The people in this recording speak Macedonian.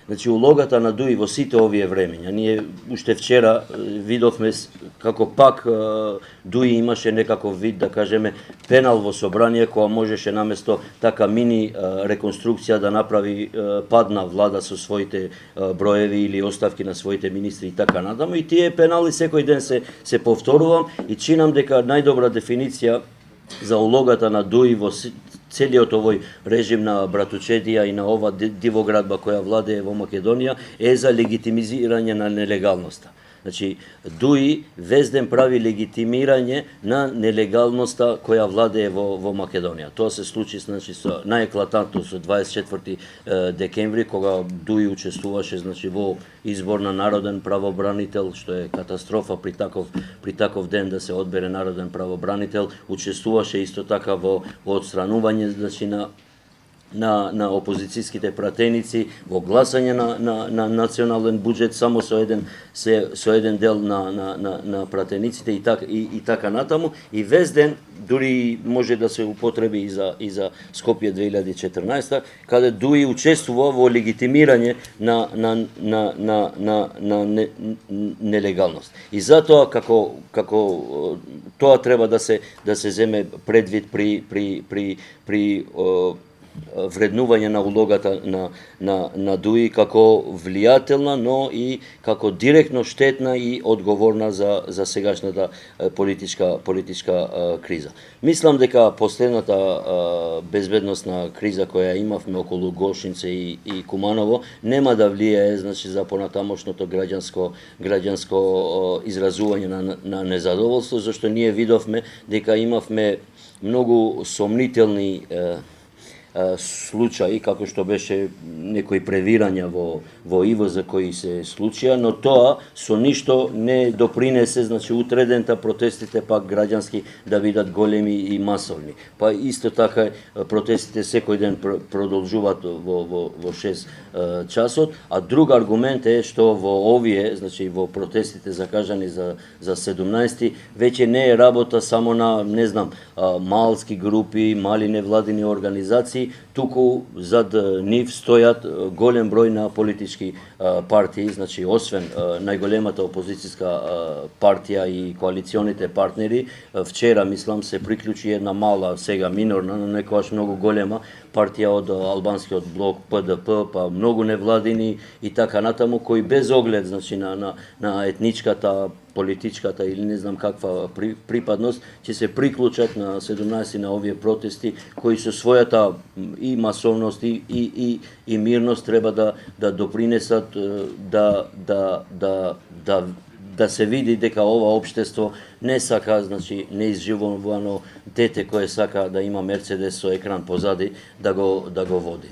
Значи, улогата на ДУИ во сите овие времења, ние уште вчера видовме како пак ДУИ имаше некаков вид, да кажеме, пенал во собрание, која можеше наместо така мини реконструкција да направи падна влада со своите броеви или оставки на своите министри и така натаму. И тие пенали секој ден се повторувам и чинам дека најдобра дефиниција за улогата на ДУИ во целиот овој режим на братучедија и на ова дивоградба која владее во Македонија е за легитимизирање на нелегалноста. Значи, ДУИ везден прави легитимирање на нелегалноста која владее во Македонија. Тоа се случи, значи, со најеклатантно со 24 декември, кога ДУИ учествуваше, значи, во избор на народен правобранител, што е катастрофа при таков ден да се одбере народен правобранител. Учествуваше исто така во отстранување, значи, на опозицијските пратеници, во гласање на национален буџет само со еден дел на пратениците и така натаму. И вез ден, дури може да се употреби и за Скопје 2014, каде ДУИ учествува во легитимирање на нелегалност. И затоа како тоа треба да се земе предвид при вреднување на улогата на ДУИ како влијателна, но и како директно штетна и одговорна за сегашната политичка криза. Мислам дека последната безбедносна криза која имавме околу Гошинце и Куманово нема да влијае, значи, за понатамошното граѓанско изразување на незадоволство, зашто ние видовме дека имавме многу сомнителни случаи, како што беше некои превирања во ИВЗ кои се случија, но тоа со ништо не допринесе, значи, утредента протестите пак граѓански да бидат големи и масовни. Па исто така протестите секој ден продолжуваат во 6 часот, а друг аргумент е што во овие, значи, во протестите закажани за 17 веќе не е работа само на, не знам, малски групи, мали невладини организации, туку зад нив стојат голем број на политички партии, значи, освен најголемата опозицијска партија и коалиционите партнери. Вчера, мислам, се приклучи една мала, сега минорна, но некојаш многу голема партија од албанскиот блок ПДП, па многу невладини и така натаму, кои без оглед, значи, на етничката, политичката или не знам каква припадност, ќе се приклучат на 17 на овие протести, кои со својата и масовност и мирност треба да допринесат да се види дека ова општество не сака, значи, неизживувано дете кое сака да има Мерцедес со екран позади да го води.